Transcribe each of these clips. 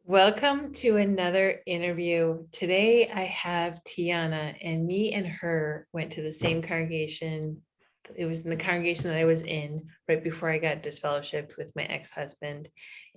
Welcome to another interview. Today I have Tiana, and me and her went to the same congregation. It was in the congregation that I was in right before I got disfellowshipped with my ex-husband.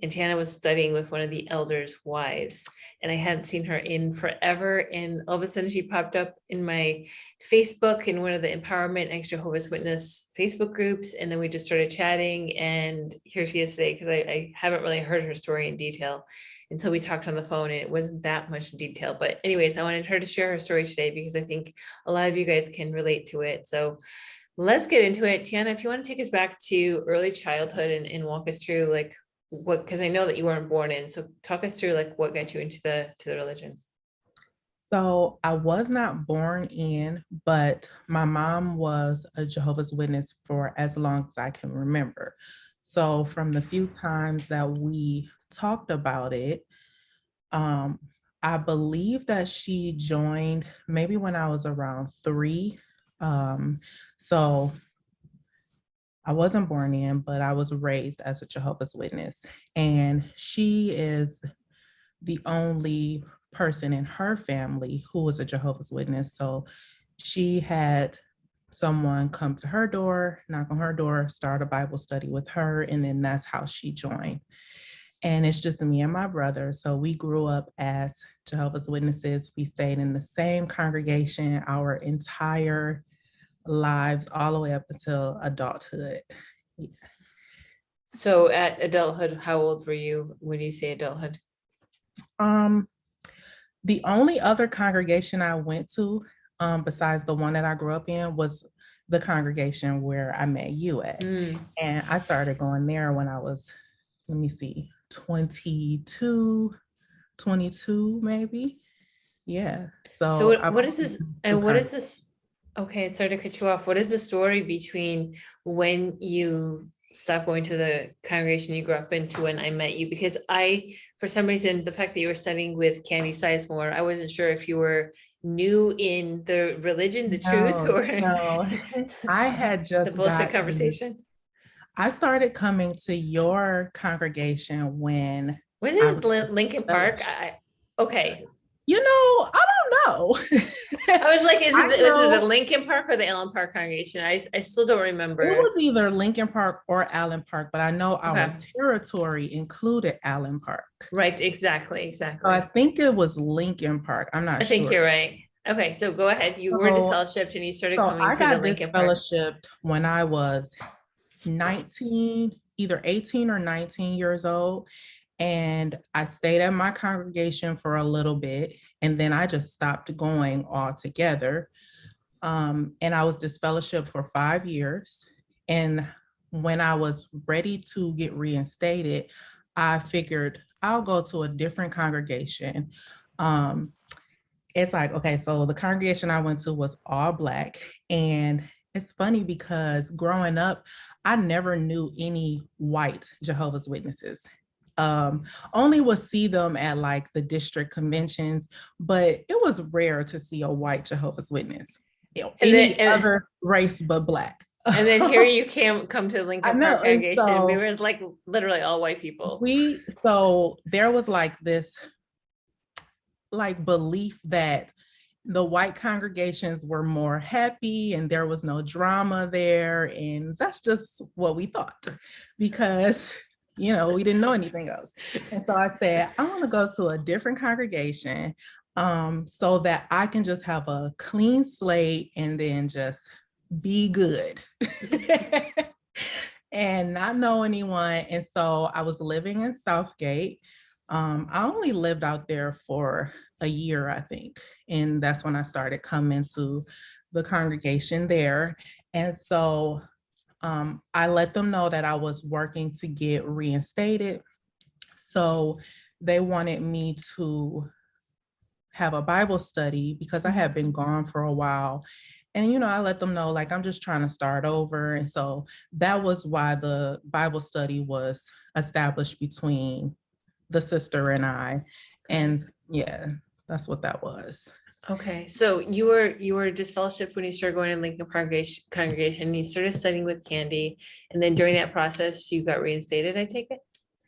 And Tiana was studying with one of the elders' wives. And I hadn't seen her in forever. And all of a sudden she popped up in my Facebook in one of the Empowerment ex Jehovah's Witness Facebook groups. And then we just started chatting. And here she is today because I haven't really heard her story in detail until we talked on the phone, and it wasn't that much detail. But anyways, I wanted her to share her story today because I think a lot of you guys can relate to it. So let's get into it. Tiana, if you want to take us back to early childhood and walk us through like what, because I know that you weren't born in. So talk us through like what got you into the religion. So I was not born in, but my mom was a Jehovah's Witness for as long as I can remember. So from the few times that we talked about it, I believe that she joined maybe when I was around 3. So I wasn't born in, but I was raised as a Jehovah's Witness. And she is the only person in her family who was a Jehovah's Witness. So she had someone come to her door, knock on her door, start a Bible study with her, and then that's how she joined. And it's just me and my brother. So we grew up as Jehovah's Witnesses. We stayed in the same congregation our entire lives, all the way up until adulthood. Yeah. So at adulthood, how old were you when you say adulthood? The only other congregation I went to, besides the one that I grew up in, was the congregation where I met you at. And I started going there when I was, 22 maybe. Yeah. So I've what is this? been And through what is this? Okay, sorry to cut you off. What is the story between when you stopped going to the congregation you grew up in to when I met you? Because for some reason, the fact that you were studying with Candy Sizemore, I wasn't sure if you were new in the religion, the truth, or No. I had the just bullshit conversation. I started coming to your congregation when Was I it was Lincoln Park? Okay. I don't know. I was like, I was it the know Lincoln Park or the Allen Park congregation? I still don't it remember. was either Lincoln Park or Allen Park, but I know our Okay. territory included Allen Park. Right, exactly, So I exactly. think it was Lincoln Park. I'm I not think sure. you're right. Okay, so go ahead. You were So, disfellowshipped and you started so coming I to the got Lincoln Park. disfellowshipped when I was 19, either 18 or 19 years old. And I stayed at my congregation for a little bit, and then I just stopped going altogether. And I was disfellowshipped for 5 years. And when I was ready to get reinstated, I figured I'll go to a different congregation. Um, it's like, okay, so the congregation I went to was all Black. And it's funny because growing up, I never knew any white Jehovah's Witnesses. Only would see them at like the district conventions, but it was rare to see a white Jehovah's Witness, And then any other race but Black. and then here you come to the I Lincoln know. Park And congregation. We so were like literally all white people. there was like this like belief that the white congregations were more happy and there was no drama there. And that's just what we thought because, we didn't know anything else. And so I said, I want to go to a different congregation so that I can just have a clean slate and then just be good and not know anyone. And so I was living in Southgate. I only lived out there for a year, I think. And that's when I started coming to the congregation there. And so I let them know that I was working to get reinstated. So they wanted me to have a Bible study because I had been gone for a while. And, I let them know, like, I'm just trying to start over. And so that was why the Bible study was established between the sister and I. And yeah, that's what that was. Okay, so you were disfellowshipped when you started going to Lincoln Park congregation. You started studying with Candy, and then during that process, you got reinstated. I take it.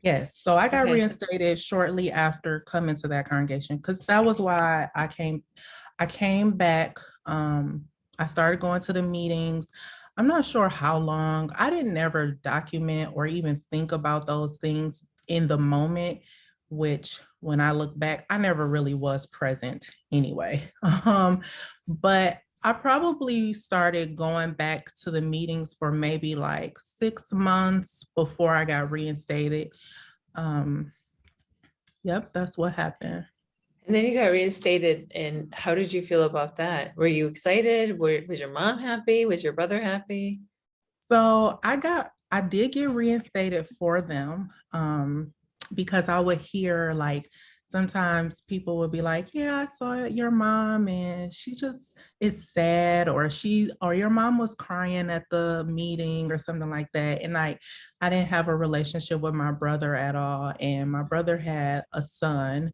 Yes. So I got Okay. reinstated shortly after coming to that congregation because that was why I came back. I started going to the meetings. I'm not sure how long. I didn't ever document or even think about those things in the moment, which when I look back, I never really was present anyway. But I probably started going back to the meetings for maybe like 6 months before I got reinstated. Um, yep, that's what happened. And then you got reinstated, and how did you feel about that? Were you excited? Was your mom happy? Was your brother happy? So I did get reinstated for them because I would hear like sometimes people would be like, yeah, I saw your mom and she just is sad, or your mom was crying at the meeting or something like that. And I didn't have a relationship with my brother at all. And my brother had a son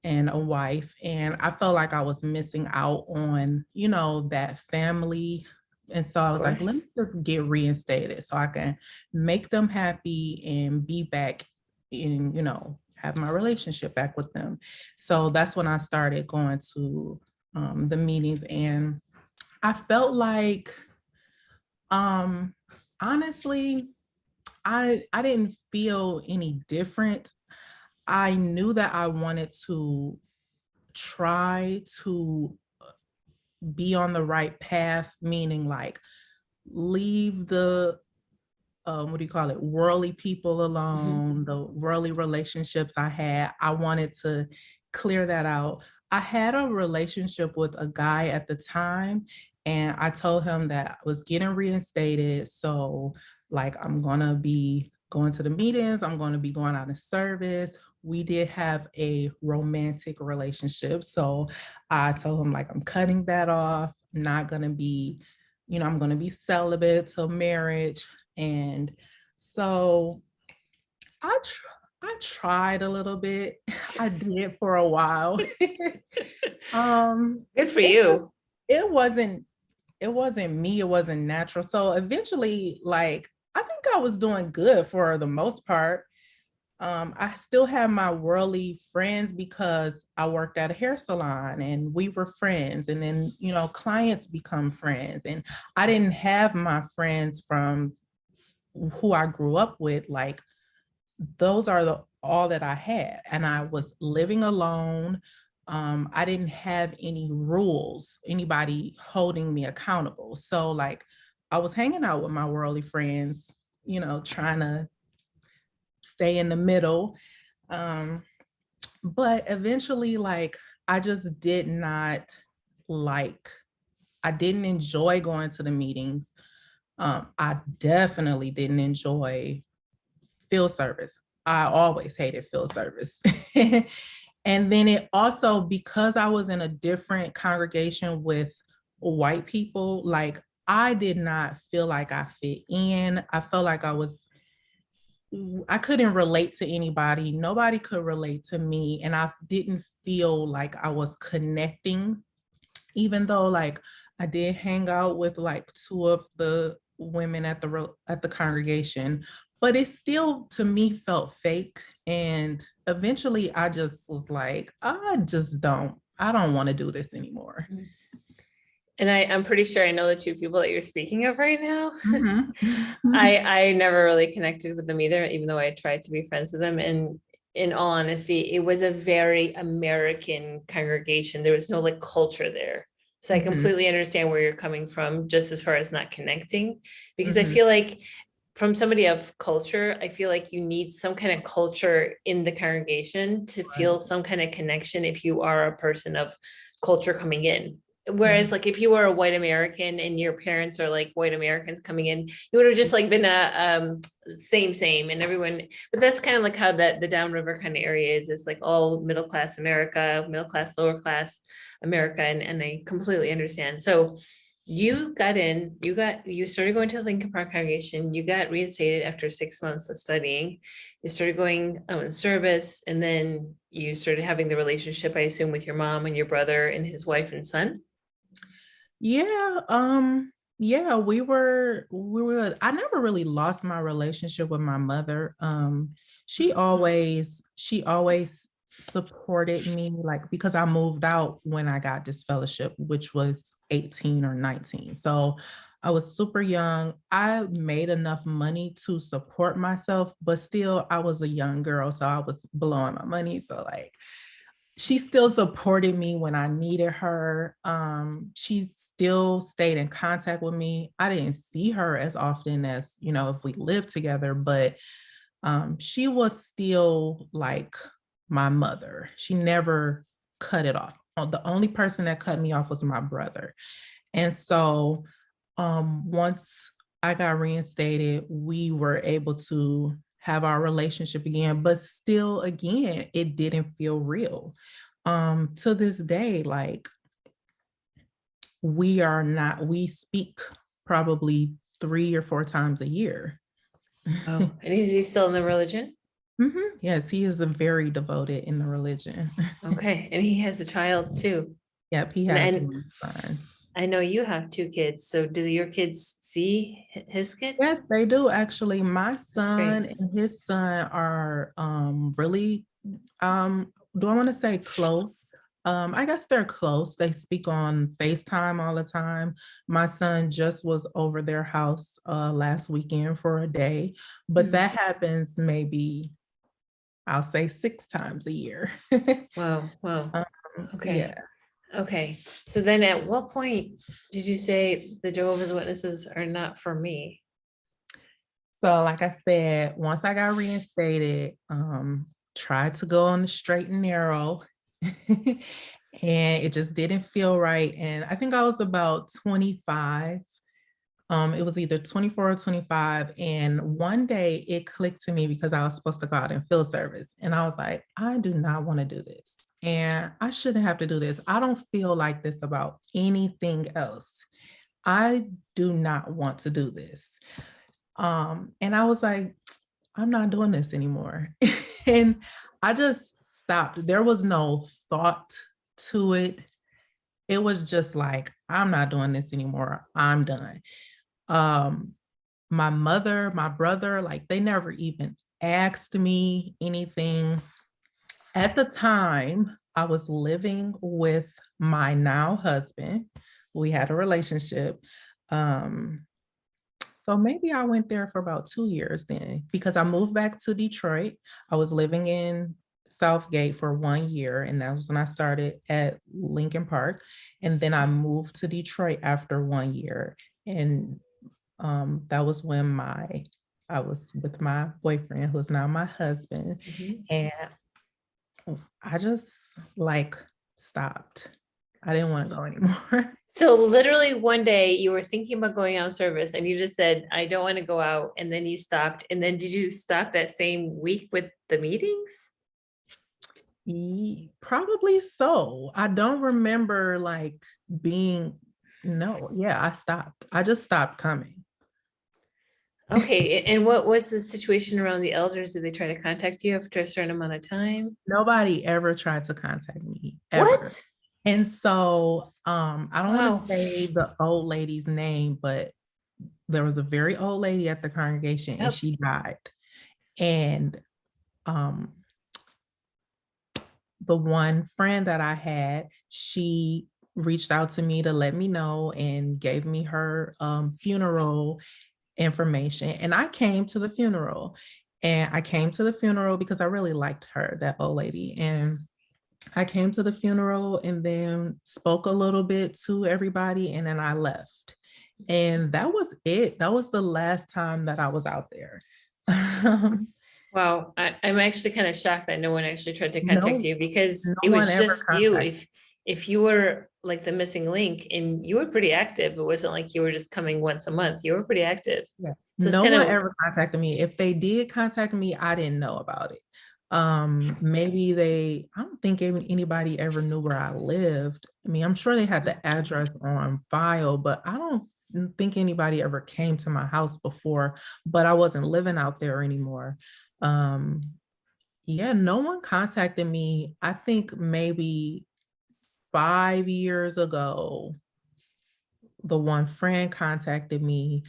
and a wife, and I felt like I was missing out on, that family. And so I Of was like, let me course. just get reinstated so I can make them happy and be back in, have my relationship back with them. So that's when I started going to the meetings, and I felt like, um honestly, I didn't feel any different. I knew that I wanted to try to be on the right path, meaning like leave the what do you call it, worldly people Mhm. alone, the worldly relationships I had. I wanted to clear that out. I had a relationship with a guy at the time, and I told him that I was getting reinstated. So, like, I'm going to be going to the meetings, I'm going to be going out of service. We did have a romantic relationship. So, I told him, like, I'm cutting that off. I'm not going to be, I'm going to be celibate till marriage. And so I tried a little bit. I did for a while. um, Good for it you. it wasn't it wasn't me. It wasn't natural. So eventually, like, I think I was doing good for the most part. I still have my worldly friends because I worked at a hair salon and we were friends. And then, clients become friends. And I didn't have my friends from who I grew up with. Like, those are all that I had. And I was living alone. I didn't have any rules, anybody holding me accountable. So, like, I was hanging out with my worldly friends, trying to stay in the middle. Um, but eventually, like, I just did not like, I didn't enjoy going to the meetings. I definitely didn't enjoy field service. I always hated field service. And then it also, because I was in a different congregation with white people, like, I did not feel like I fit in. I felt like I couldn't relate to anybody. Nobody could relate to me. And I didn't feel like I was connecting, even though, like, I did hang out with like two of the women at the congregation, but it still to me felt fake. And eventually I just was like, I don't want to do this anymore. And I'm pretty sure I know the two people that you're speaking of right now. Mhm. I never really connected with them either, even though I tried to be friends with them. And in all honesty, it was a very American congregation. There was no like culture there. So I Mhm. completely understand where you're coming from, just as far as not connecting, because I Mhm. feel like from somebody of culture, I feel like you need some kind of culture in the congregation to Right. feel some kind of connection if you are a person of culture coming in. Whereas, Mhm. like, if you were a white American and your parents are like white Americans coming in, you would have just like been a same, and everyone. But that's kind of like how the downriver kind of area is. It's like all middle class America, middle class, lower class America, and I completely understand. So you got in, you started going to the Lincoln Park congregation, you got reinstated after 6 months of studying, you started going in service, and then you started having the relationship, I assume, with your mom and your brother and his wife and son. Yeah. Yeah, I never really lost my relationship with my mother. She always supported me, like, because I moved out when I got disfellowship, which was 18 or 19. So I was super young. I made enough money to support myself, but still I was a young girl, so I was blowing my money. So like she still supported me when I needed her. She still stayed in contact with me. I didn't see her as often as, if we lived together, but she was still like my mother. She never cut it off. The only person that cut me off was my brother. And so once I got reinstated, we were able to have our relationship again, but still, again, it didn't feel real. To this day, like we speak probably 3 or 4 times a year. Oh, and is he still in the religion? Yes, he is a very devoted in the religion. Okay, and he has a child too. Yep, he has And one son. I know you have 2 kids, so do your kids see his kid? Yes, they do actually. My That's son great. and his son are really do I want to say close? I guess they're close. They speak on FaceTime all the time. My son just was over their house last weekend for a day, but Hmm. that happens maybe I'll say 6 times a year. Wow, wow. Um, Okay, yeah. okay. So then at what point did you say the Jehovah's Witnesses are not for me? So, like I said, once I got reinstated, tried to go on the straight and narrow, and it just didn't feel right. And I think I was about 25. It was either 24 or 25. And one day it clicked to me because I was supposed to go out and field service. And I was like, I do not want to do this. And I shouldn't have to do this. I don't feel like this about anything else. I do not want to do this. And I was like, I'm not doing this anymore. And I just stopped. There was no thought to it. It was just like, I'm not doing this anymore. I'm done. Um, my mother, my brother, like they never even asked me anything. At the time, I was living with my now husband. We had a relationship. Um, so maybe I went there for about 2 years then because I moved back to Detroit. I was living in Southgate for 1 year, and that was when I started at Lincoln Park. And then I moved to Detroit after 1 year. And that was when I was with my boyfriend, who's now my husband. Mhm. And I just like stopped. I didn't want to go anymore. So literally one day you were thinking about going out service and you just said, I don't want to go out. And then you stopped. And then did you stop that same week with the meetings? Probably so. I don't remember like being, no, yeah, I stopped. I just stopped coming. Okay, and what was the situation around the elders? Did they try to contact you after a certain amount of time? Nobody ever tried to contact me ever. What? And so I don't want to Wow. say the old lady's name, but there was a very old lady at the congregation and Yep. she died. And um the one friend that I had, she reached out to me to let me know and gave me her funeral information. And I came to the funeral. And I came to the funeral because I really liked her, that old lady. And I came to the funeral and then spoke a little bit to everybody. And then I left. And that was it. That was the last time that I was out there. Wow, I'm actually kind of shocked that no one actually tried to contact No, you because no it one was ever just you. contacted. If you were like the missing link and you were pretty active, it wasn't like you were just coming once a month. You were pretty active. Yeah. So it's No kind one of ever contacted me. If they did contact me, I didn't know about it. Maybe I don't think anybody ever knew where I lived. I mean, I'm sure they had the address on file, but I don't think anybody ever came to my house before, but I wasn't living out there anymore. Um, yeah, no one contacted me. I think maybe 5 years ago, the one friend contacted me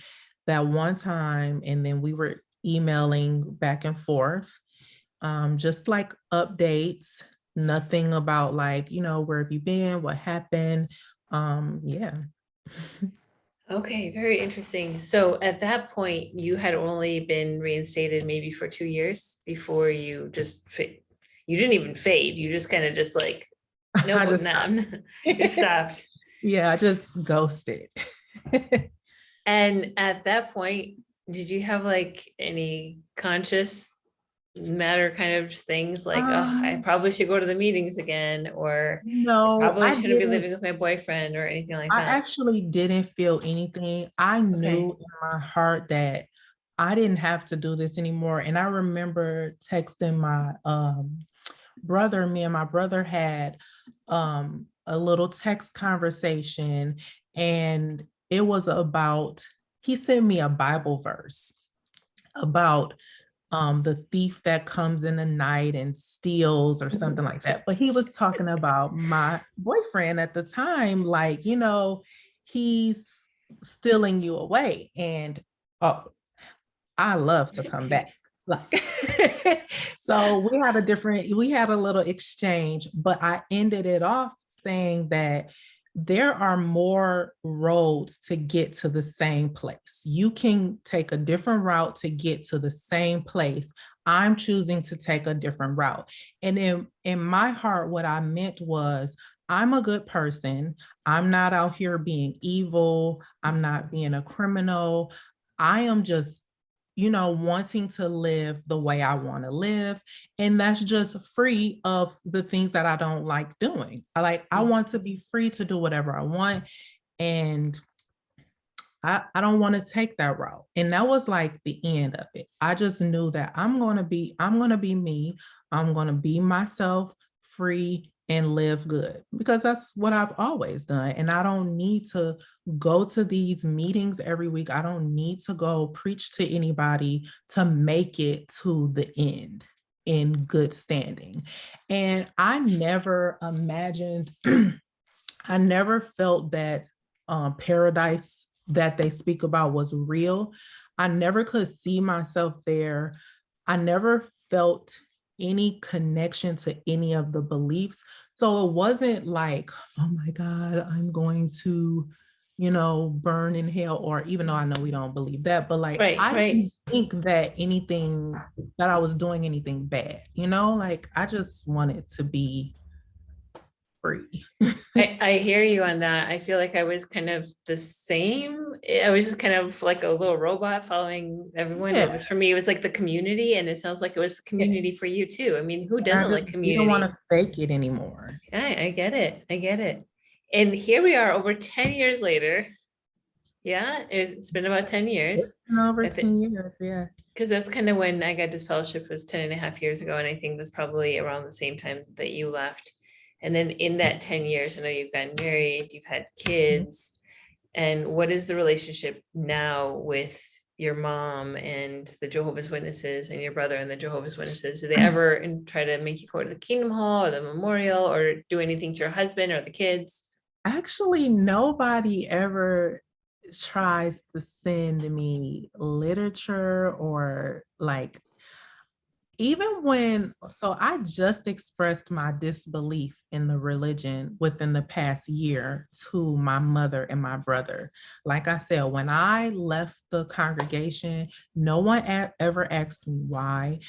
that one time, and then we were emailing back and forth, just like updates, nothing about like, where have you been, what happened? Yeah. Okay, very interesting. So at that point, you had only been reinstated maybe for 2 years before you just you didn't even fade. You just kind of just like, I nope, just nah, stopped. it stopped. Yeah, I just ghosted. And at that point, did you have like any conscious matter kind of things like, oh, I Um, probably should go to the meetings again, or I no, probably I shouldn't be didn't. living with my boyfriend or anything like I that? actually didn't feel anything. I knew Okay. in my heart that I didn't have to do this anymore. And I remember texting my brother. Me and my brother had a little text conversation, and it was about, he sent me a Bible verse about the thief that comes in the night and steals or something like that. But he was talking about my boyfriend at the time, like, he's stealing you away. And oh, I love to come back. Like, so we had a little exchange, but I ended it off saying that there are more roads to get to the same place. You can take a different route to get to the same place. I'm choosing to take a different route. And in my heart, what I meant was, I'm a good person. I'm not out here being evil. I'm not being a criminal. I am just, wanting to live the way I want to live. And that's just free of the things that I don't like doing. I want to be free to do whatever I want. And I don't want to take that route. And that was like the end of it. I just knew that I'm gonna be me. I'm gonna be myself, free, and live good, because that's what I've always done. And I don't need to go to these meetings every week. I don't need to go preach to anybody to make it to the end in good standing. And I never imagined, I never felt that paradise that they speak about was real. I never could see myself there. I never felt any connection to any of the beliefs. So it wasn't like, oh my God, I'm going to, burn in hell, or even though I know we don't believe that, but like, Right, I right. didn't think that I was doing anything bad, like I just wanted to be free. I hear you on that. I feel like I was kind of the same. I was just kind of like a little robot following everyone. It Yeah. was for me, it was like the community, and it sounds like it was the community for you too. I mean, who And I doesn't like just didn't want community? to fake it anymore. I get it. I get it. And here we are over 10 years later. Yeah, it's been about 10 It's years. been over I think 10 years. Yeah. because that's kind of when I got disfellowship was 10 and a half years ago. And I think that's probably around the same time that you left. And then in that 10 years, I know you've gotten married, you've had kids. And what is the relationship now with your mom and the Jehovah's Witnesses and your brother and the Jehovah's Witnesses? Do they ever try to make you go to the Kingdom Hall or the memorial or do anything to your husband or the kids? Actually, nobody ever tries to send me literature or like, even when, so I just expressed my disbelief in the religion within the past year to my mother and my brother. Like I said, when I left the congregation, no one ever asked me why.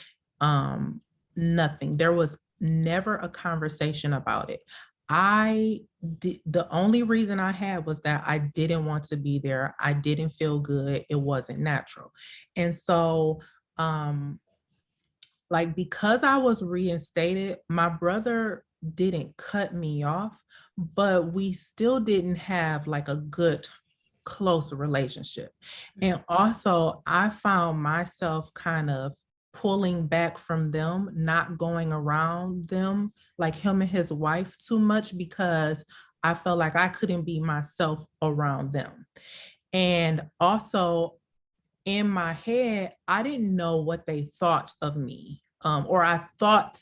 Um, Nothing. There was never a conversation about it. I did, the only reason I had was that I didn't want to be there. I didn't feel good. It wasn't natural. And so, like, because I was reinstated, my brother didn't cut me off, but we still didn't have like a good close relationship. And also, I found myself kind of pulling back from them, not going around them, like him and his wife, too much, because I felt like I couldn't be myself around them. And also, in my head, I didn't know what they thought of me, or I thought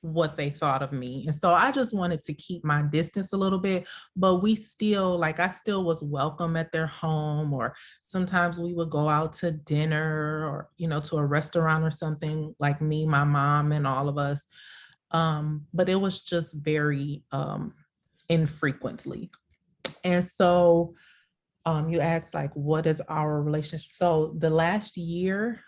what they thought of me. And so I just wanted to keep my distance a little bit, but we still, like, I still was welcome at their home, or sometimes we would go out to dinner or, you know, to a restaurant or something, like me, my mom, and all of us. But it was just very infrequently. And so you asked, like, what is our relationship? So the last year,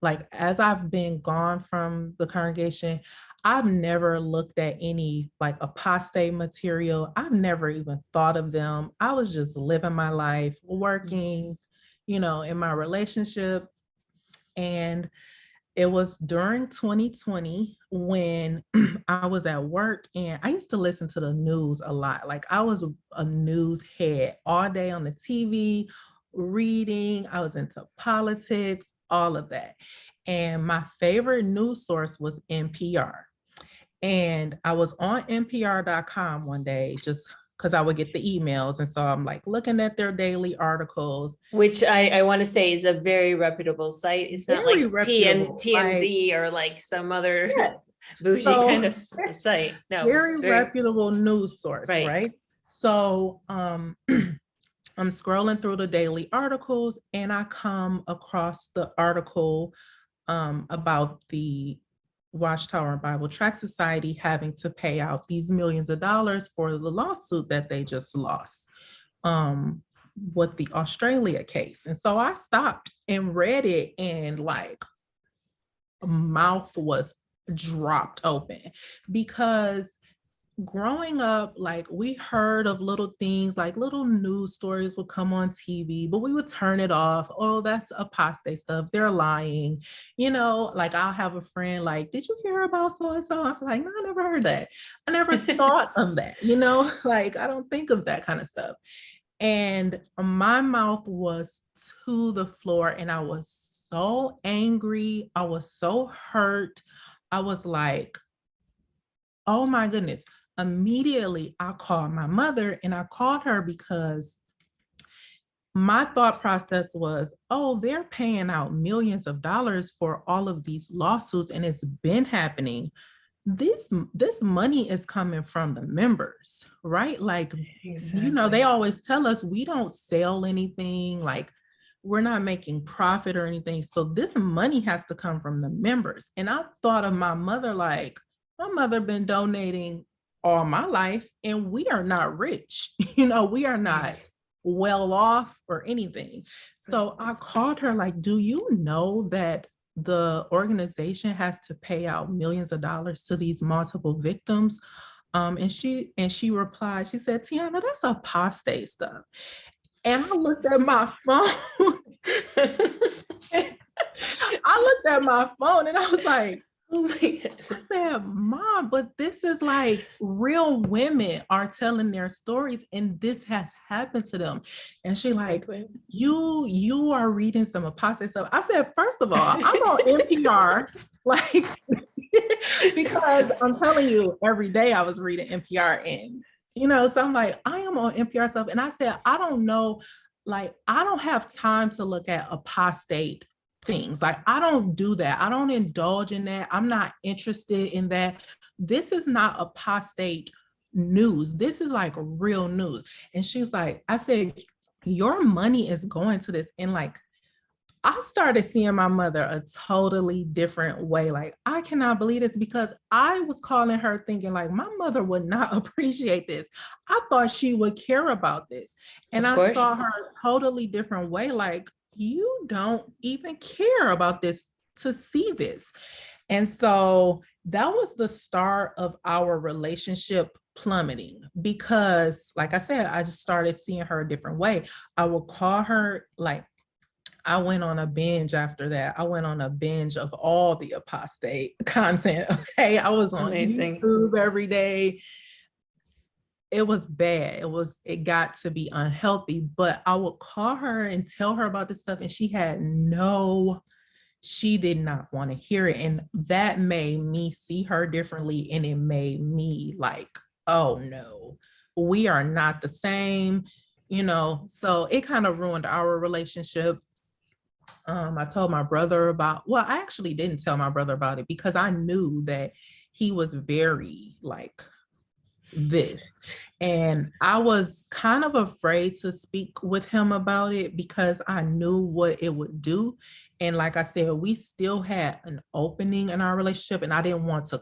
like, as I've been gone from the congregation, I've never looked at any like apostate material. I've never even thought of them. I was just living my life, working, you know, in my relationship. And it was during 2020 when I was at work, and I used to listen to the news a lot. Like, I was a news head all day on the TV, reading. I was into politics, all of that. And my favorite news source was NPR. And I was on NPR.com one day just because I would get the emails. And so I'm like looking at their daily articles. Which I want to say is a very reputable site. It's not like Very reputable, TMZ or like some other Yeah. bougie So- kind of site. No, Very it's very reputable news source, Right. right? So I'm scrolling through the daily articles, and I come across the article about the Watchtower and Bible Tract Society having to pay out these millions of dollars for the lawsuit that they just lost with the Australia case. And so I stopped and read it, and like, mouth was dropped open, because growing up, like, we heard of little things, like little news stories would come on TV, but we would turn it off. Oh, that's apostate stuff. They're lying. You know, like, I'll have a friend like, did you hear about so and so? I'm like, no, I never heard that. I never thought of that. You know, like, I don't think of that kind of stuff. And my mouth was to the floor, and I was so angry. I was so hurt. I was like, oh my goodness. Immediately, I called my mother, and I called her because my thought process was, oh, they're paying out millions of dollars for all of these lawsuits, and it's been happening. This money is coming from the members, right? Like, you know, they always tell us we don't sell anything, like, we're not making profit or anything. So this money has to come from the members. And I thought of my mother, like, my mother been donating all my life, and we are not rich. You know, we are not well off or anything. So I called her like, do you know that the organization has to pay out millions of dollars to these multiple victims? And she replied, she said, Tiana, that's apostate stuff. And I looked at my phone. I looked at my phone, and I was like, oh my gosh. I said, Mom, but this is like, real women are telling their stories, and this has happened to them. And she like, you are reading some apostate stuff. I said, first of all, I'm on NPR, like, because I'm telling you, every day I was reading NPR, and, you know, so I'm like, I am on NPR stuff. And I said, I don't know, like, I don't have time to look at apostate things. Like, I don't do that. I don't indulge in that. I'm not interested in that. This is not apostate news. This is like real news. And she's like, I said, your money is going to this. And like, I started seeing my mother a totally different way. Like, I cannot believe this, because I was calling her thinking like, my mother would not appreciate this. I thought she would care about this. And I saw her a totally different way. Like, you don't even care about this to see this. And so that was the start of our relationship plummeting, because like I said, I just started seeing her a different way. I would call her, like, I went on a binge after that. I went on a binge of all the apostate content. Okay. I was on YouTube every day. It was bad. It got to be unhealthy, but I would call her and tell her about this stuff, and she did not want to hear it. And that made me see her differently. And it made me like, oh no, we are not the same, you know? So it kind of ruined our relationship. I told my brother about, well, I actually didn't tell my brother about it because I knew that he was very like this. And I was kind of afraid to speak with him about it because I knew what it would do. And like I said, we still had an opening in our relationship and I didn't want to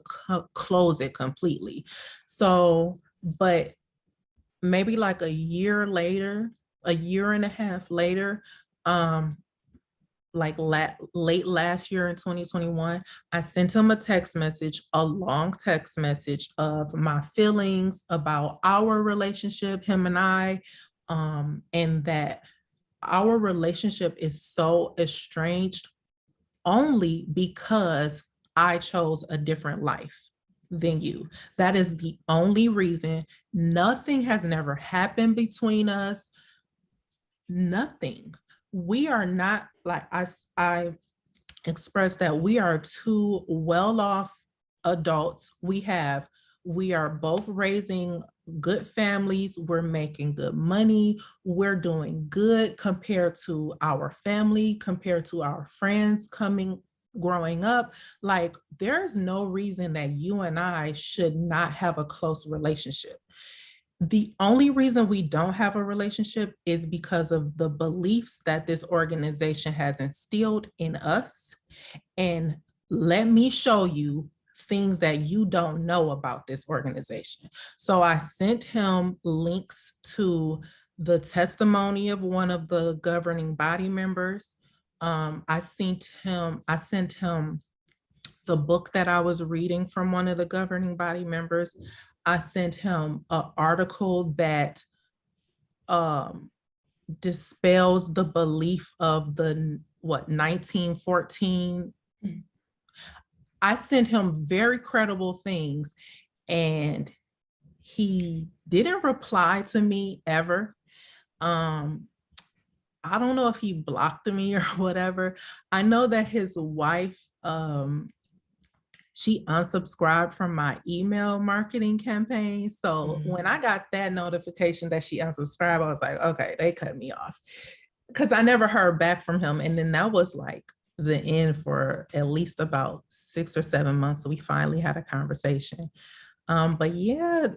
close it completely. So, but maybe like a year later, a year and a half later, like late last year in 2021, I sent him a text message, a long text message of my feelings about our relationship, him and I, and that our relationship is so estranged only because I chose a different life than you. That is the only reason. Nothing has never happened between us. Nothing. We are not like I expressed that we are two well-off adults. We are both raising good families. We're making good money. We're doing good compared to our family, compared to our friends growing up. Like, there's no reason that you and I should not have a close relationship. The only reason we don't have a relationship is because of the beliefs that this organization has instilled in us. And let me show you things that you don't know about this organization. So I sent him links to the testimony of one of the governing body members. I sent him the book that I was reading from one of the governing body members. I sent him an article that dispels the belief of the 1914. I sent him very credible things and he didn't reply to me ever. I don't know if he blocked me or whatever. I know that his wife, she unsubscribed from my email marketing campaign. So when I got that notification that she unsubscribed, I was like, okay, they cut me off because I never heard back from him. And then that was like the end for at least about 6 or 7 months. So we finally had a conversation. But yeah,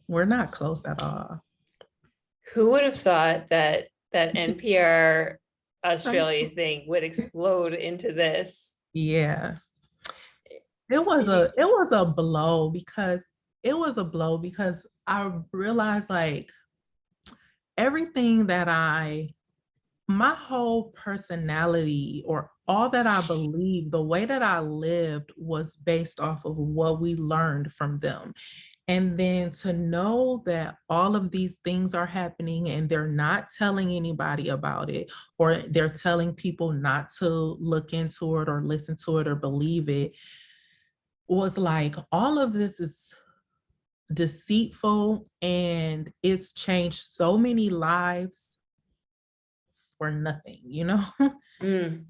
we're not close at all. Who would have thought that that NPR Australia thing would explode into this? Yeah. It was a blow because I realized like everything that my whole personality or all that I believe, the way that I lived was based off of what we learned from them. And then to know that all of these things are happening and they're not telling anybody about it, or they're telling people not to look into it or listen to it or believe it, was like, all of this is deceitful and it's changed so many lives for nothing, you know? It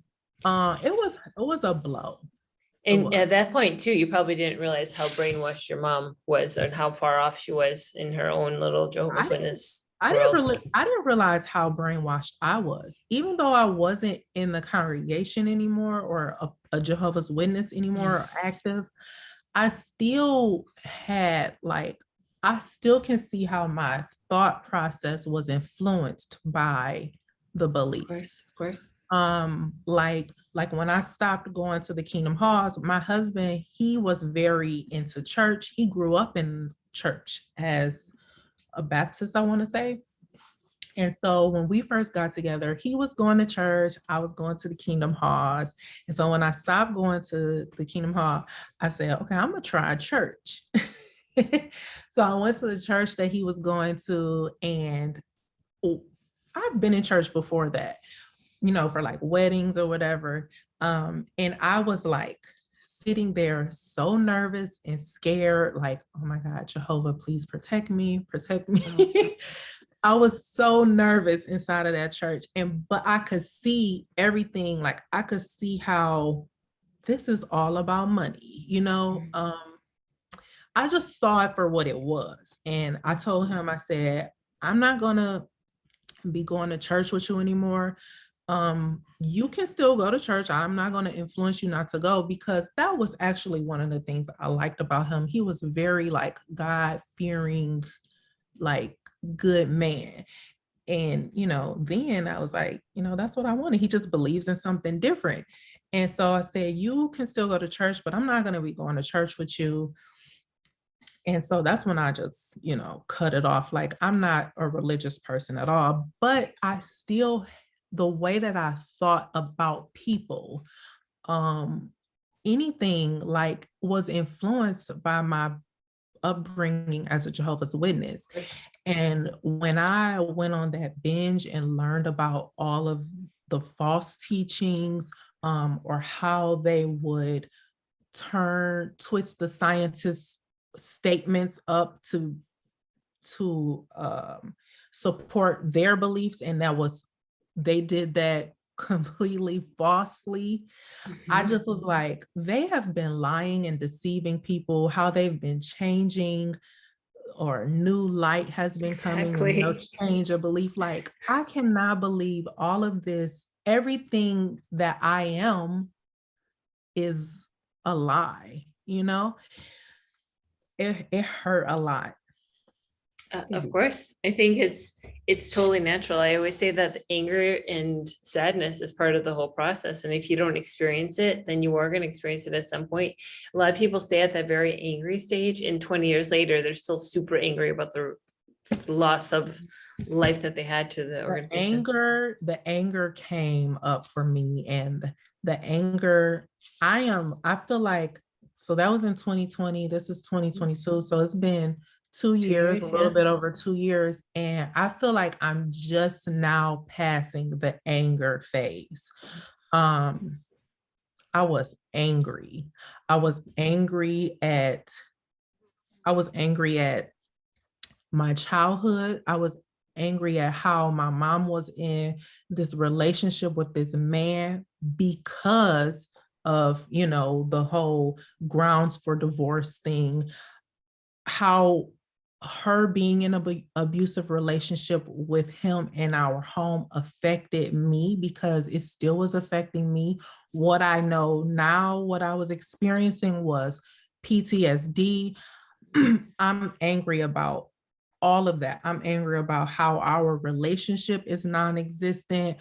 was a blow. And at that point too, you probably didn't realize how brainwashed your mom was and how far off she was in her own little Jehovah's Witness world. I didn't realize how brainwashed I was, even though I wasn't in the congregation anymore or a Jehovah's Witness anymore or active. I still can see how my thought process was influenced by the beliefs. Of course. Like when I stopped going to the Kingdom Halls, my husband, he was very into church. He grew up in church as a Baptist, I want to say. And so when we first got together, he was going to church, I was going to the Kingdom Halls. And so when I stopped going to the Kingdom Hall, I said, okay, I'm gonna try church. So I went to the church that he was going to, and I've been in church before that, for like weddings or whatever. And I was like sitting there so nervous and scared, like, oh my God, Jehovah, please protect me, protect me. I was so nervous inside of that church. But I could see everything, like I could see how this is all about money, I just saw it for what it was. And I told him, I said, I'm not gonna be going to church with you anymore. You can still go to church. I'm not going to influence you not to go, because that was actually one of the things I liked about him. He was very like God-fearing, like good man. And, then I was like, that's what I wanted. He just believes in something different. And so I said, you can still go to church, but I'm not going to be going to church with you. And so that's when I just, cut it off. Like, I'm not a religious person at all, but I still, the way that I thought about people, um, anything like was influenced by my upbringing as a Jehovah's Witness. And when I went on that binge and learned about all of the false teachings, or how they would twist the scientists' statements up to support their beliefs, and they did that completely falsely. I just was like, they have been lying and deceiving people, how they've been changing, or new light has been coming and no change of belief. Like, I cannot believe all of this. Everything that I am is a lie, It hurt a lot. Of course, I think it's totally natural. I always say that anger and sadness is part of the whole process. And if you don't experience it, then you are going to experience it at some point. A lot of people stay at that very angry stage, and 20 years later, they're still super angry about the loss of life that they had to the organization. The anger came up for me, and the anger, I feel like, so that was in 2020, this is 2022. So it's been 2 years, a little bit over 2 years. And I feel like I'm just now passing the anger phase. I was angry. I was angry at my childhood. I was angry at how my mom was in this relationship with this man because of, the whole grounds for divorce thing, how her being in an abusive relationship with him in our home affected me, because it still was affecting me. What I know now, what I was experiencing was PTSD. I'm angry about all of that. I'm angry about how our relationship is non-existent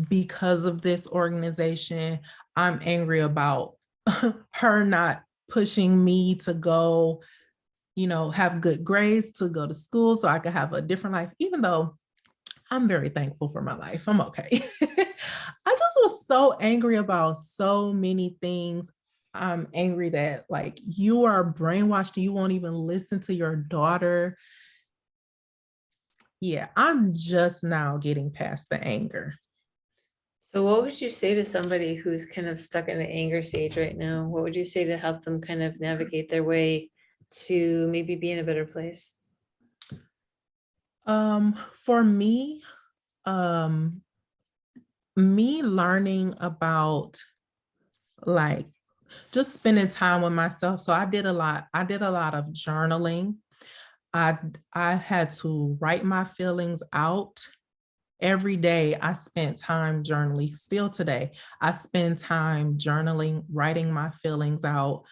because of this organization. I'm angry about her not pushing me to go, have good grades, to go to school so I could have a different life, even though I'm very thankful for my life. I'm okay. I just was so angry about so many things. I'm angry that like you are brainwashed and you won't even listen to your daughter. Yeah, I'm just now getting past the anger. So what would you say to somebody who's kind of stuck in the anger stage right now? What would you say to help them kind of navigate their way to maybe be in a better place? For me, me learning about like just spending time with myself. So I did a lot of journaling. I had to write my feelings out. Every day I spent time journaling. Still today, I spend time journaling, writing my feelings out,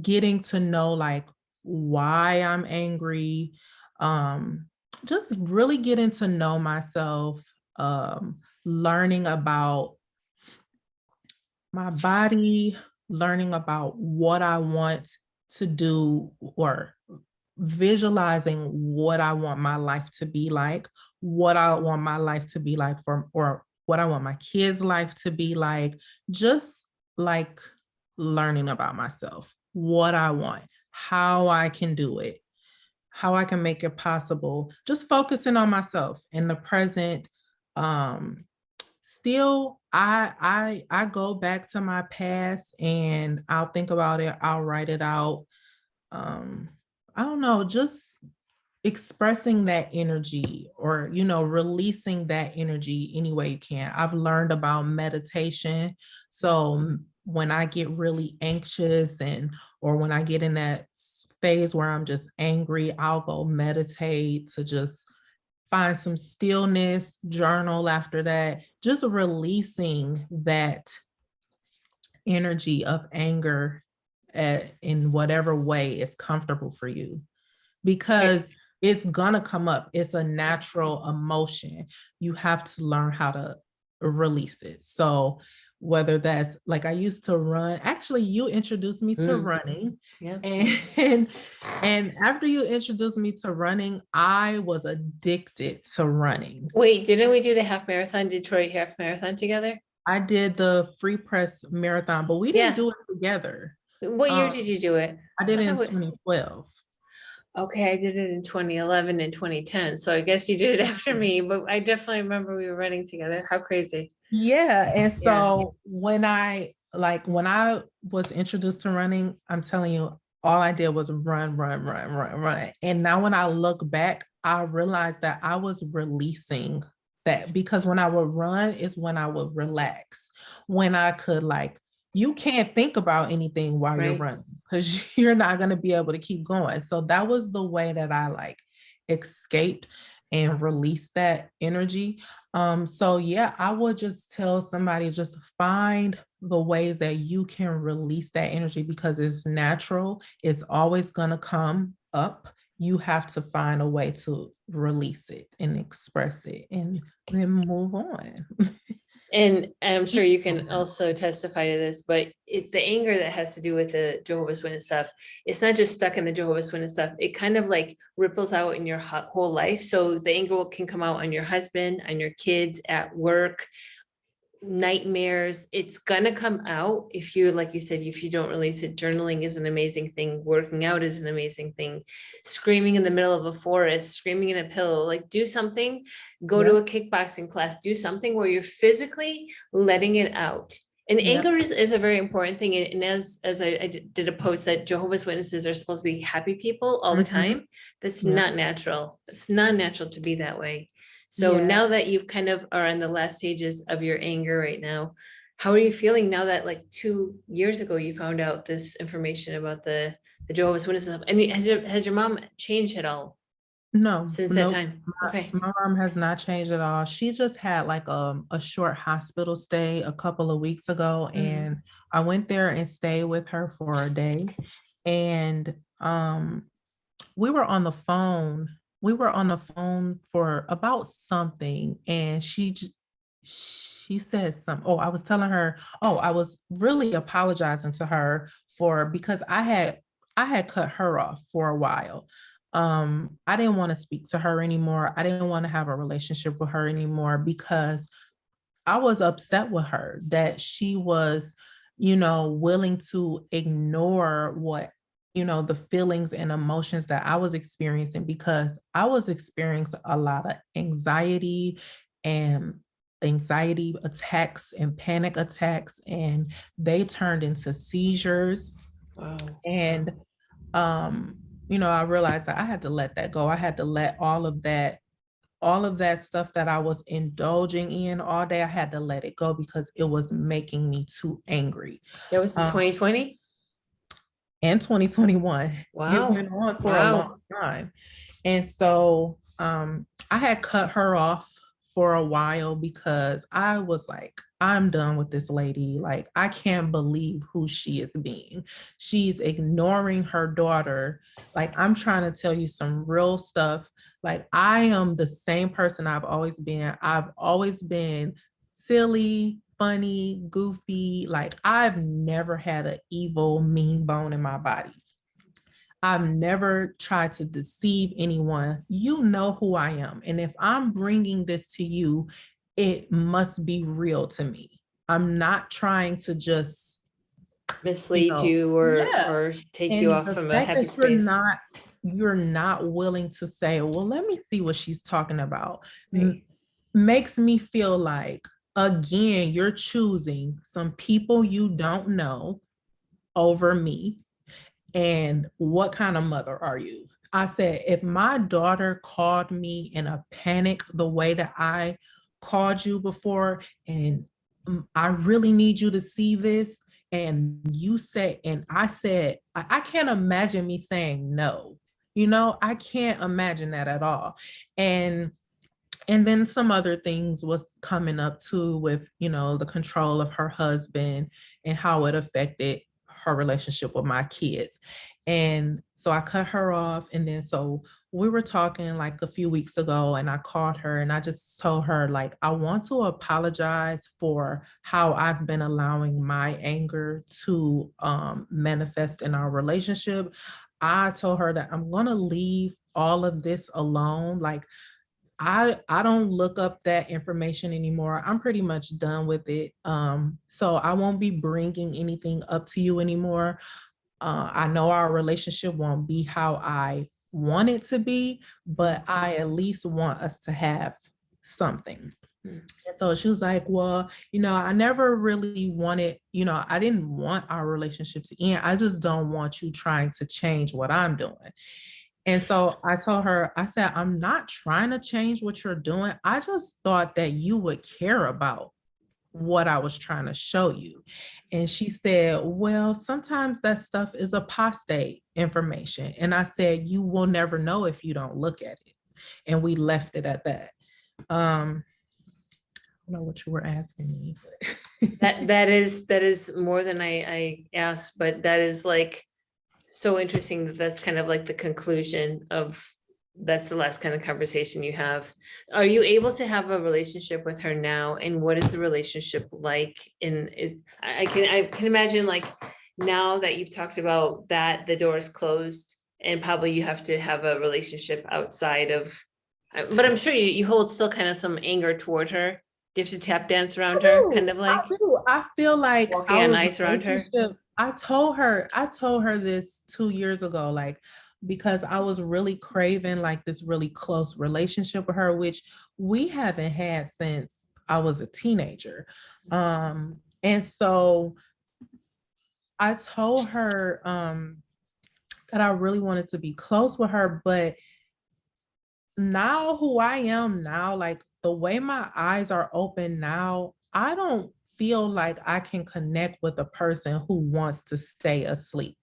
getting to know like why I'm angry, just really getting to know myself, learning about my body, learning about what I want to do, or visualizing what I want my life to be like, what I want my life to be like or what I want my kids' life to be like, just like learning about myself, what I want, how I can do it, how I can make it possible, just focusing on myself in the present. Still, I go back to my past and I'll think about it, I'll write it out. I don't know, just expressing that energy, or releasing that energy any way you can. I've learned about meditation. So when I get really anxious, or when I get in that phase where I'm just angry, I'll go meditate to just find some stillness, journal after that, just releasing that energy of anger in whatever way is comfortable for you, because it's gonna come up. It's a natural emotion. You have to learn how to release it. So whether that's like, I used to run, actually you introduced me to running. Yeah. And and after you introduced me to running, I was addicted to running. Wait, didn't we do the half marathon, Detroit half marathon together? I did the free press marathon, but we didn't Yeah. do it together. What year did you do it? I did it in would- 2012. Okay, I did it in 2011 and 2010. So I guess you did it after me, but I definitely remember we were running together. How crazy. Yeah. And Yeah. so when I was introduced to running, I'm telling you, all I did was run, run, run, run, run. And now when I look back, I realized that I was releasing that, because when I would run is when I would relax. When I could, like, you can't think about anything while you're Right. running, because you're not going to be able to keep going. So that was the way that I like escaped and released that energy. So yeah, I would just tell somebody, just find the ways that you can release that energy, because it's natural. It's always going to come up. You have to find a way to release it and express it and then move on. And I'm sure you can also testify to this, but the anger that has to do with the Jehovah's Witness stuff, it's not just stuck in the Jehovah's Witness stuff. It kind of like ripples out in your whole life. So the anger can come out on your husband, on your kids, at work, nightmares. It's gonna come out if you, like you said, if you don't release it. Journaling is an amazing thing. Working out is an amazing thing. Screaming in the middle of a forest, screaming in a pillow, like do something, go to a kickboxing class, do something where you're physically letting it out. And anger is a very important thing. And as I did a post that Jehovah's Witnesses are supposed to be happy people all the time. That's not natural. It's not natural to be that way. So now that you've kind of are in the last stages of your anger right now, how are you feeling now that like 2 years ago you found out this information about the Jehovah's Witnesses? And has your mom changed at all No, since that time? Okay. My mom has not changed at all. She just had like a short hospital stay a couple of weeks ago, and I went there and stayed with her for a day. And we were on the phone. We were on the phone for about something, and she said something. Oh, I was telling her, oh, I was really apologizing to her because I had cut her off for a while. I didn't want to speak to her anymore. I didn't want to have a relationship with her anymore, because I was upset with her that she was, willing to ignore what, the feelings and emotions that I was experiencing, because I was experiencing a lot of anxiety attacks and panic attacks, and they turned into seizures. Wow. And, I realized that I had to let that go. I had to let all of that stuff that I was indulging in all day, I had to let it go, because it was making me too angry. That was in 2020? And 2021. Wow. It went on for a long time. And so I had cut her off for a while, because I was like, I'm done with this lady. Like, I can't believe who she is being. She's ignoring her daughter. Like, I'm trying to tell you some real stuff. Like, I am the same person I've always been. I've always been silly, funny, goofy. Like, I've never had an evil, mean bone in my body. I've never tried to deceive anyone. You know who I am. And if I'm bringing this to you, it must be real to me. I'm not trying to just mislead you or take you off from a happy space. You're not willing to say, well, let me see what she's talking about. Right. Makes me feel like, again, you're choosing some people you don't know over me. And what kind of mother are you? I said, if my daughter called me in a panic the way that I called you before, and I really need you to see this, and you said, and I said, I can't imagine me saying no. I can't imagine that at all. And And then some other things was coming up too with, the control of her husband and how it affected her relationship with my kids. And so I cut her off. And then so we were talking like a few weeks ago, and I called her and I just told her, like, I want to apologize for how I've been allowing my anger to manifest in our relationship. I told her that I'm going to leave all of this alone. Like, I don't look up that information anymore. I'm pretty much done with it. So I won't be bringing anything up to you anymore. I know our relationship won't be how I want it to be, but I at least want us to have something. Mm. And so she was like, well, I never really wanted, I didn't want our relationship to end. I just don't want you trying to change what I'm doing. And so I told her, I said, I'm not trying to change what you're doing. I just thought that you would care about what I was trying to show you. And she said, well, sometimes that stuff is apostate information. And I said, you will never know if you don't look at it. And we left it at that. I don't know what you were asking me. That is more than I asked, but that is like so interesting that that's kind of like the conclusion of, that's the last kind of conversation you have. Are you able to have a relationship with her now? And what is the relationship like? And I can imagine, like, now that you've talked about that, the door is closed and probably you have to have a relationship outside of, but I'm sure you hold still kind of some anger toward her. Do you have to tap dance around her, kind of like I do. I feel like walking on ice around her? I told her this 2 years ago, like, because I was really craving like this really close relationship with her, which we haven't had since I was a teenager. And so I told her that I really wanted to be close with her, but now who I am now, like the way my eyes are open now, I don't feel like I can connect with a person who wants to stay asleep.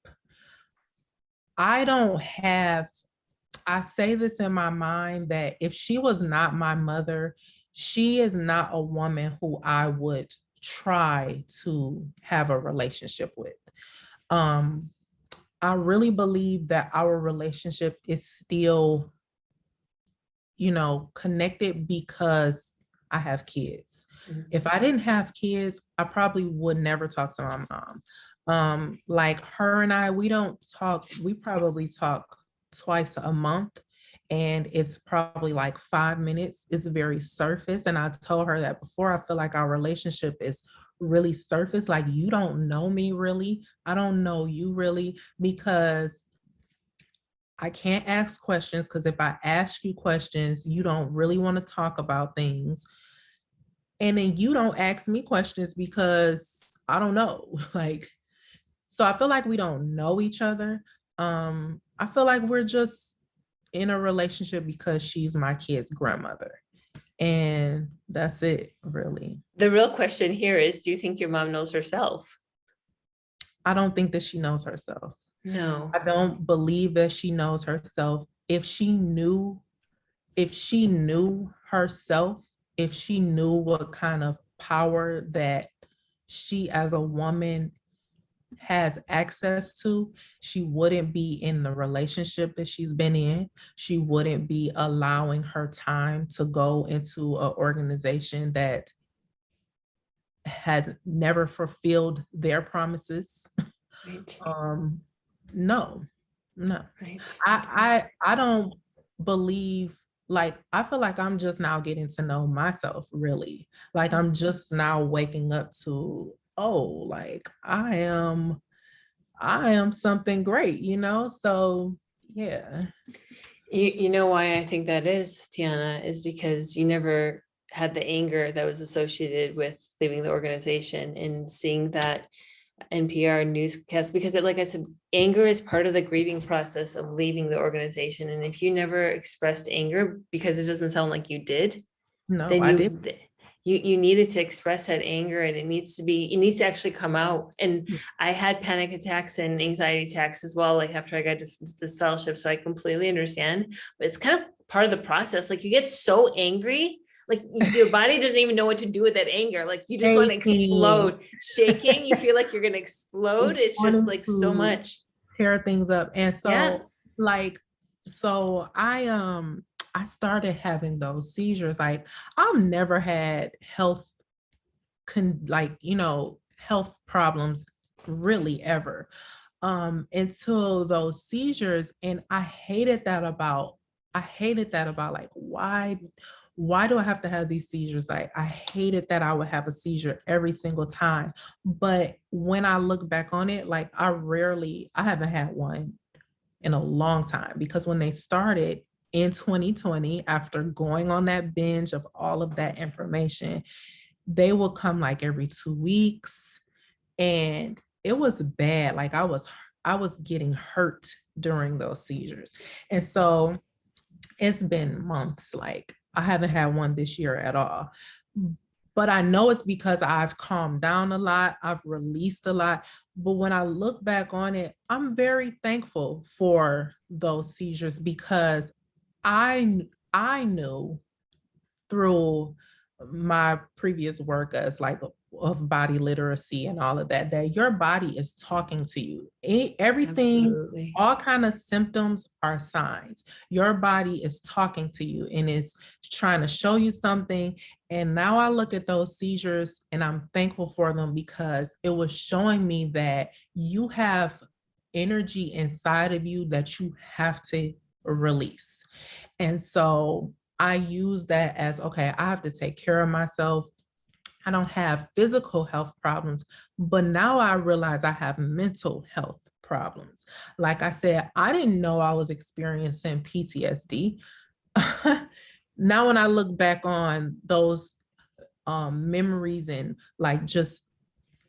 I don't have, I say this in my mind that if she was not my mother, she is not a woman who I would try to have a relationship with. I really believe that our relationship is still, connected because I have kids. Mhm. If I didn't have kids, I probably would never talk to my mom. Like her and I, we don't talk, we probably talk twice a month, and it's probably like 5 minutes. It's very surface. And I told her that before. I feel like our relationship is really surface. Like, you don't know me really. I don't know you really, because I can't ask questions, because if I ask you questions, you don't really want to talk about things. And then you don't ask me questions because I don't know. Like, so I feel like we don't know each other. I feel like we're just in a relationship because she's my kid's grandmother. And that's it, really. The real question here is, do you think your mom knows herself? I don't think that she knows herself. No. I don't believe that she knows herself. If she knew herself, if she knew what kind of power that she as a woman has access to, she wouldn't be in the relationship that she's been in. She wouldn't be allowing her time to go into an organization that has never fulfilled their promises. Right. No. Right. I don't believe, like, I feel like I'm just now getting to know myself, really. Like, I'm just now waking up to, oh, like I am something great, So yeah. You know why I think that is, Tiana, is because you never had the anger that was associated with leaving the organization and seeing that NPR newscast, because like I said, anger is part of the grieving process of leaving the organization. And if you never expressed anger, because it doesn't sound like you did, No, then I did. you needed to express that anger, and it needs to actually come out. And I had panic attacks and anxiety attacks as well, like after I got disfellowship. So I completely understand, but it's kind of part of the process. Like you get so angry, like your body doesn't even know what to do with that anger. Like you just want to explode, shaking. You feel like you're going to explode. It's just like so much. Tear things up. And so Yeah. like, so I started having those seizures. Like I've never had health health problems really ever until those seizures. And I hated that about like, why do I have to have these seizures? Like I hated that I would have a seizure every single time. But when I look back on it, like I haven't had one in a long time, because when they started in 2020, after going on that binge of all of that information, they will come like every 2 weeks. And it was bad. Like I was getting hurt during those seizures. And so it's been months. Like I haven't had one this year at all. But I know it's because I've calmed down a lot. I've released a lot. But when I look back on it, I'm very thankful for those seizures, because I knew through my previous work as like of body literacy and all of that, that your body is talking to you. Everything, Absolutely. all kind of symptoms are signs. Your body is talking to you and is trying to show you something. And now I look at those seizures and I'm thankful for them, because it was showing me that you have energy inside of you that you have to release. And so I use that as, okay, I have to take care of myself. I don't have physical health problems, but now I realize I have mental health problems. Like I said, I didn't know I was experiencing PTSD. Now, when I look back on those memories and like just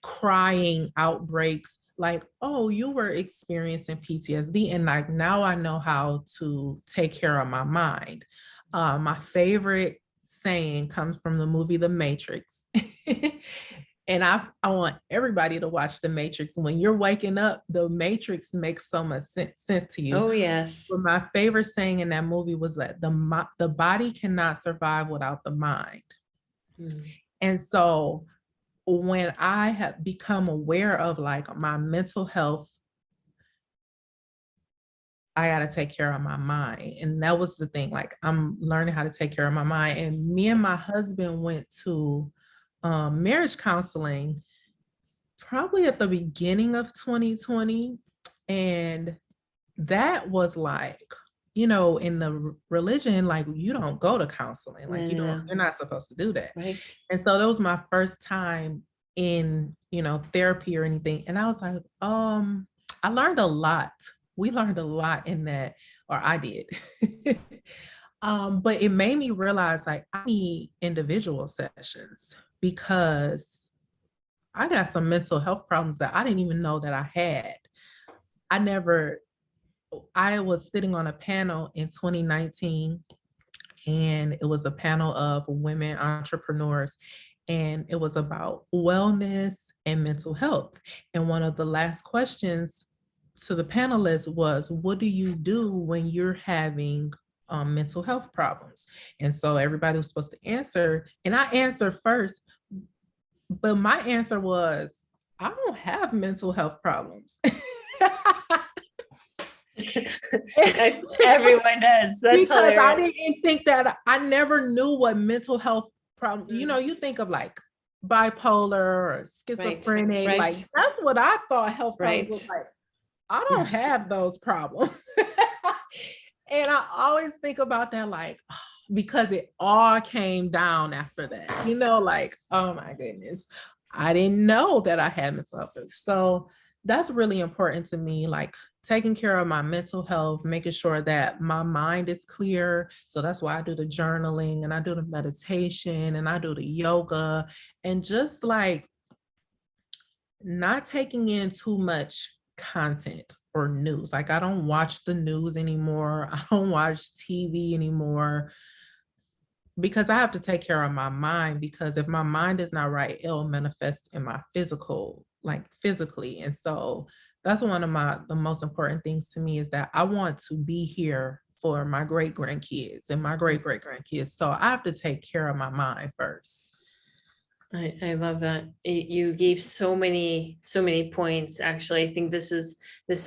crying outbreaks, like, oh, you were experiencing PTSD. And like, now I know how to take care of my mind. My favorite saying comes from the movie The Matrix. And I want everybody to watch The Matrix. When you're waking up, The Matrix makes so much sense to you. Oh, yes. But my favorite saying in that movie was that the body cannot survive without the mind. And so when I have become aware of like my mental health, I got to take care of my mind. And that was the thing. Like I'm learning how to take care of my mind. And me and my husband went to marriage counseling probably at the beginning of 2020. And that was like, in the religion, like you don't go to counseling, like you're not supposed to do that. Right. And so that was my first time in, therapy or anything. And I was like, I learned a lot. We learned a lot in that, or I did. But it made me realize like I need individual sessions, because I got some mental health problems that I didn't even know that I had. I was sitting on a panel in 2019, and it was a panel of women entrepreneurs, and it was about wellness and mental health. And one of the last questions to the panelists was, what do you do when you're having mental health problems? And so everybody was supposed to answer, and I answered first, but my answer was, I don't have mental health problems. Everyone does. That's because hilarious. I didn't think that, I never knew what mental health problem, you think of like bipolar or schizophrenic, Right. like that's what I thought health problems was like. I don't have those problems. And I always think about that, like, because it all came down after that, like, oh my goodness, I didn't know that I had mental health. So that's really important to me, like taking care of my mental health, making sure that my mind is clear. So that's why I do the journaling and I do the meditation and I do the yoga, and just like not taking in too much content or news. Like I don't watch the news anymore. I don't watch TV anymore, because I have to take care of my mind, because if my mind is not right, it'll manifest in my physically. And so that's one of the most important things to me, is that I want to be here for my great grandkids and my great great grandkids. So I have to take care of my mind first. I love that. You gave so many points. Actually, I think this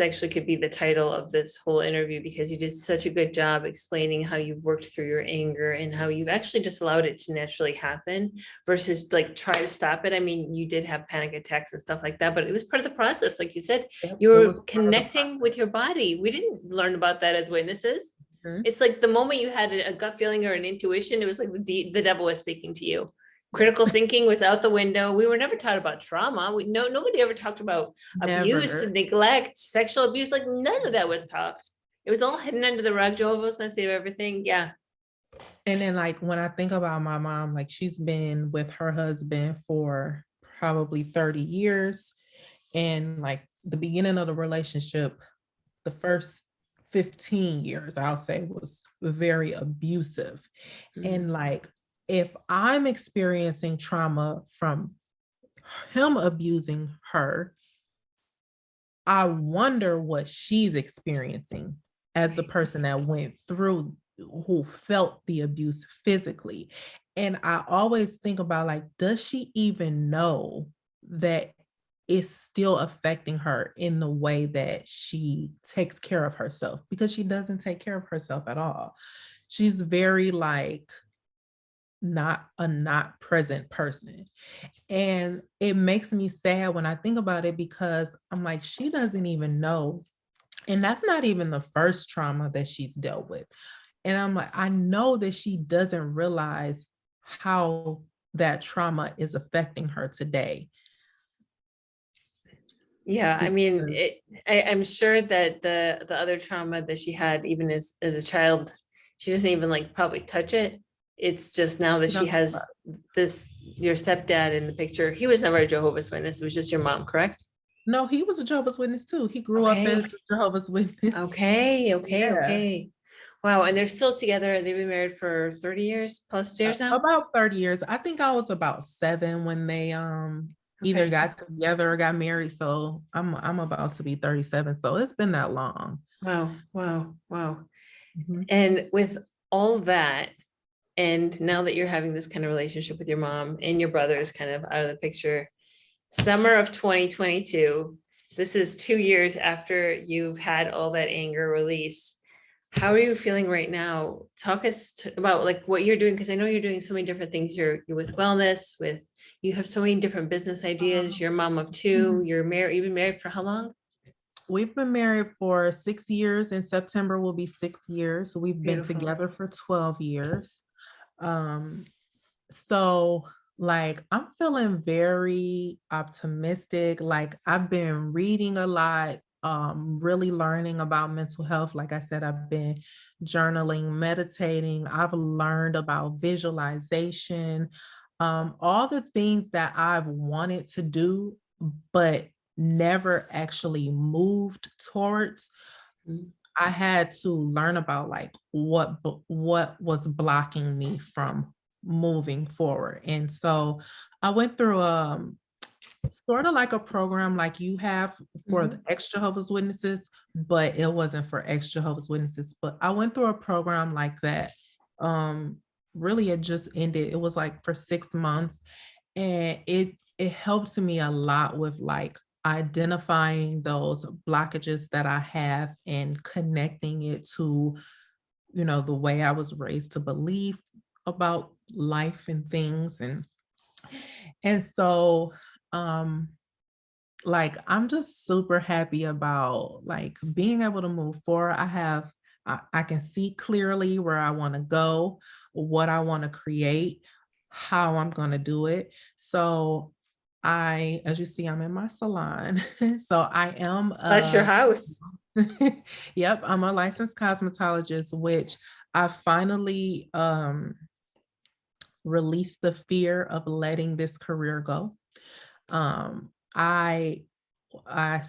actually could be the title of this whole interview, because you did such a good job explaining how you've worked through your anger and how you've actually just allowed it to naturally happen versus like try to stop it. I mean, you did have panic attacks and stuff like that, but it was part of the process. Like you said, Yep, you it were was part of the connecting with your body. We didn't learn about that as witnesses. process. It's like the moment you had a gut feeling or an intuition, it was like the devil was speaking to you. Critical thinking was out the window. We were never taught about trauma. Nobody ever talked about abuse, Never. neglect, sexual abuse. Like none of that was talked. It was all hidden under the rug. Jehovah was gonna save everything. Yeah. And then like when I think about my mom, like she's been with her husband for probably 30 years. And like the beginning of the relationship, the first 15 years, I'll say, was very abusive. And like if I'm experiencing trauma from him abusing her, I wonder what she's experiencing as the person that went through, who felt the abuse physically. And I always think about like, does she even know that it's still affecting her in the way that she takes care of herself? Because she doesn't take care of herself at all. She's very like not present person. And it makes me sad when I think about it, because I'm like, she doesn't even know. And that's not even the first trauma that she's dealt with. And I'm like, I know that she doesn't realize how that trauma is affecting her today. Yeah, I mean, Because I'm sure that the other trauma that she had, even as a child, she doesn't even like probably touch it. It's just now that she she doesn't has this, your stepdad in the picture. He was never a Jehovah's Witness. It was just your mom, correct? No, he was a Jehovah's Witness too. He grew up as Okay. a Jehovah's Witness. Yeah. Okay. Wow. And they're still together. They've been married for 30 years plus years now. About 30 years. I think I was about 7 when they either Okay. got together or got married. So I'm about to be 37. So it's been that long. Wow. Mhm. And with all that, and now that you're having this kind of relationship with your mom and your brother is kind of out of the picture, summer of 2022, this is 2 years after you've had all that anger release. How are you feeling right now? Talk us about like what you're doing, because I know you're doing so many different things. You're with wellness, you have so many different business ideas. You're a mom of 2. You're married. You've been married for how long? We've been married for 6 years. In September will be 6 years. So we've been Beautiful. together for 12 years. Um, so like I'm feeling very optimistic. Like I've been reading a lot, really learning about mental health. Like I said, I've been journaling, meditating. I've learned about visualization, all the things that I've wanted to do, but never actually moved towards. Mm. I had to learn about like what was blocking me from moving forward. And so I went through sort of like a program like you have for the ex Jehovah's Witnesses, but it wasn't for ex Jehovah's Witnesses. But I went through a program like that. Really it just ended. It was like for 6 months. And it helped me a lot with like identifying those blockages that I have and connecting it to, the way I was raised to believe about life and things. And so like I'm just super happy about like being able to move forward. I can see clearly where I want to go, what I want to create, how I'm going to do it. So as you see, I'm in my salon. So I am That's your house. yep, I'm a licensed cosmetologist, which I finally released the fear of letting this career go. Um, I I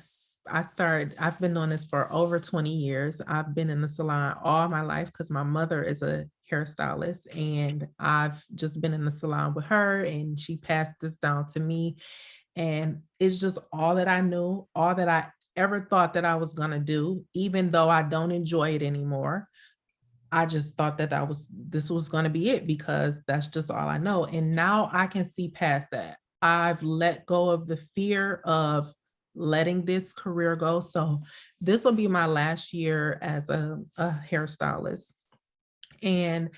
I've been doing this for over 20 years. I've been in the salon all my life because my mother is a hairstylist, and I've just been in the salon with her, and she passed this down to me. And it's just all that I knew, all that I ever thought that I was going to do, even though I don't enjoy it anymore. I just thought that this was going to be it because that's just all I know. And now I can see past that. I've let go of the fear of letting this career go. So this will be my last year as a hairstylist. And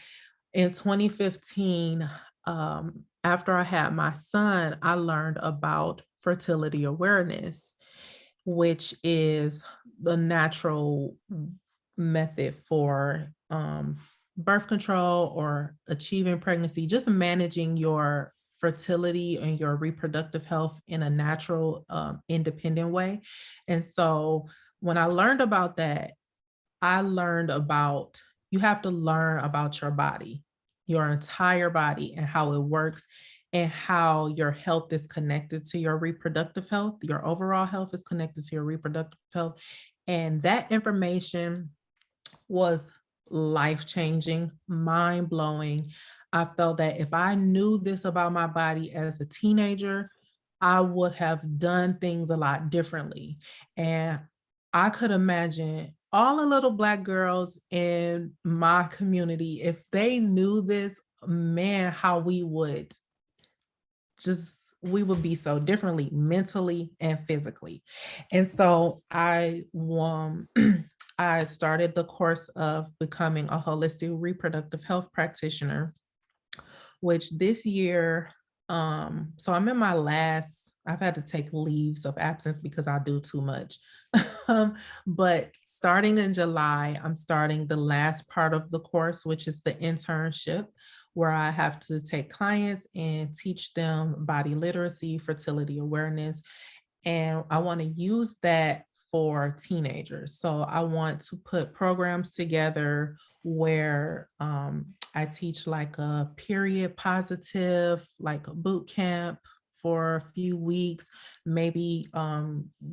in 2015, after I had my son, I learned about fertility awareness, which is the natural method for birth control or achieving pregnancy, just managing your fertility and your reproductive health in a natural, independent way. And so when I learned about that, I learned about you have to learn about your body, your entire body, and how it works, and how your health is connected to your reproductive health. Your overall health is connected to your reproductive health. And that information was life changing, mind blowing. I felt that if I knew this about my body as a teenager, I would have done things a lot differently. And I could imagine all the little Black girls in my community, if they knew this, man, how we would be so differently mentally and physically. And so I started the course of becoming a holistic reproductive health practitioner, which this year, so I'm in my last, I've had to take leaves of absence because I do too much. But starting in July, I'm starting the last part of the course, which is the internship, where I have to take clients and teach them body literacy, fertility awareness, and I want to use that for teenagers. So I want to put programs together where I teach like a period positive, like a boot camp for a few weeks, maybe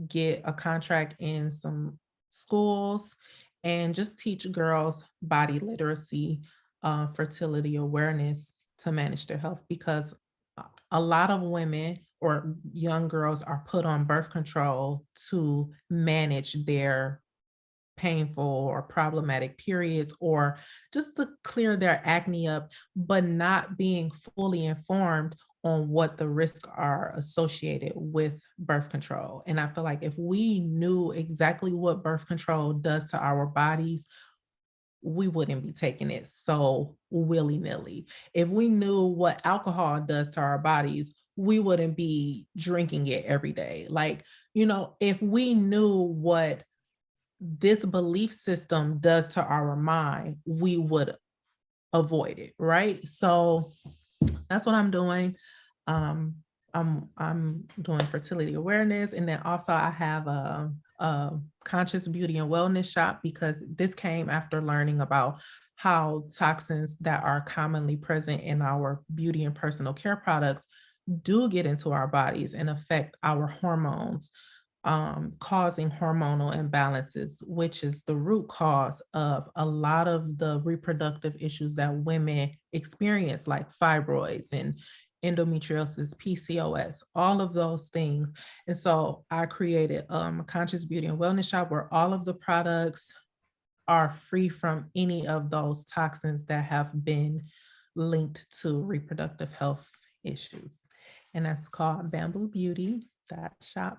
get a contract in some schools and just teach girls body literacy, fertility awareness to manage their health, because a lot of women or young girls are put on birth control to manage their painful or problematic periods, or just to clear their acne up, but not being fully informed on what the risks are associated with birth control. And I feel like if we knew exactly what birth control does to our bodies, we wouldn't be taking it so willy-nilly. If we knew what alcohol does to our bodies, we wouldn't be drinking it every day. Like, if we knew what this belief system does to our mind, we would avoid it, right? So that's what I'm doing. Um, I'm doing fertility awareness, and then also I have a conscious beauty and wellness shop, because this came after learning about how toxins that are commonly present in our beauty and personal care products do get into our bodies and affect our hormones, causing hormonal imbalances, which is the root cause of a lot of the reproductive issues that women experience, like fibroids and endometriosis, PCOS, all of those things. And so I created a conscious beauty and wellness shop where all of the products are free from any of those toxins that have been linked to reproductive health issues. And that's called Bamboo Beauty Shop.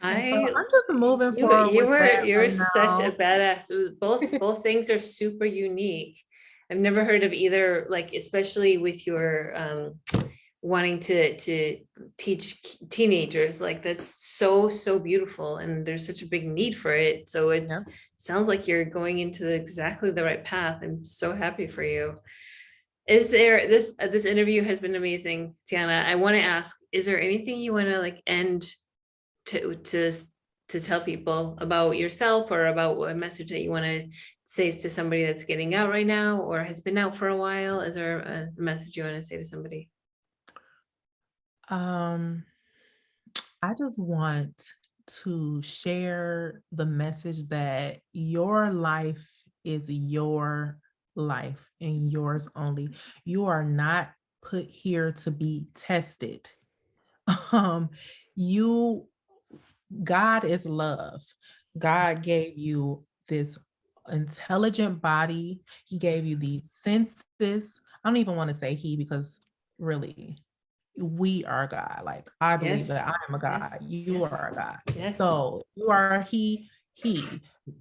And so I I'm just moving you forward you with were that you're right such a now. badass. Both things are super unique. I've never heard of either, like especially with your wanting to teach teenagers. Like that's so beautiful, and there's such a big need for it. So Yeah. it's sounds like you're going into exactly the right path. I'm so happy for you. Is there this interview has been amazing, Tiana. I want to ask, is there anything you want to like end to tell people about yourself, or about a message that you want to say to somebody that's getting out right now or has been out for a while? Is there a message you want to say to somebody? Um, I just want to share the message that your life is your life and yours only. You are not put here to be tested. Um, you God is love. God gave you this intelligent body. He gave you these senses. I don't even want to say he, because really we are God. Like, I believe Yes. that I am a Yes. God. You Yes. are a God. Yes. So you are a he.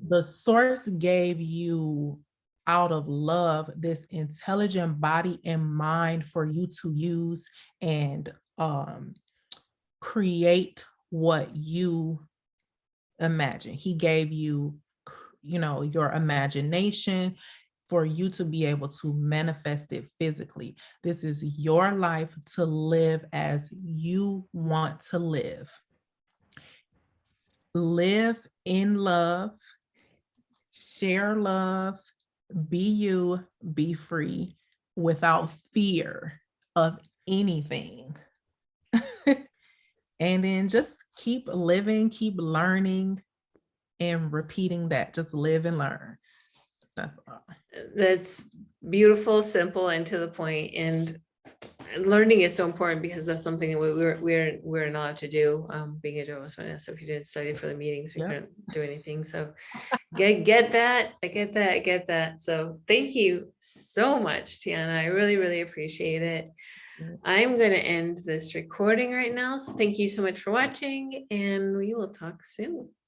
The source gave you, out of love, this intelligent body and mind for you to use and create what you imagine. He gave you, your imagination for you to be able to manifest it physically. This is your life to live as you want to live. Live in love, share love, be you, be free without fear of anything. And then just keep living, keep learning, and repeating that. Just live and learn. That's all. That's beautiful, simple, and to the point. And learning is so important, because that's something that we're not allowed to do, being a Jehovah's Witness. So if you didn't study for the meetings, we Yep. couldn't do anything. So get that. I get that. So thank you so much, Tiana. I really, really appreciate it. I'm going to end this recording right now. So thank you so much for watching, and we will talk soon.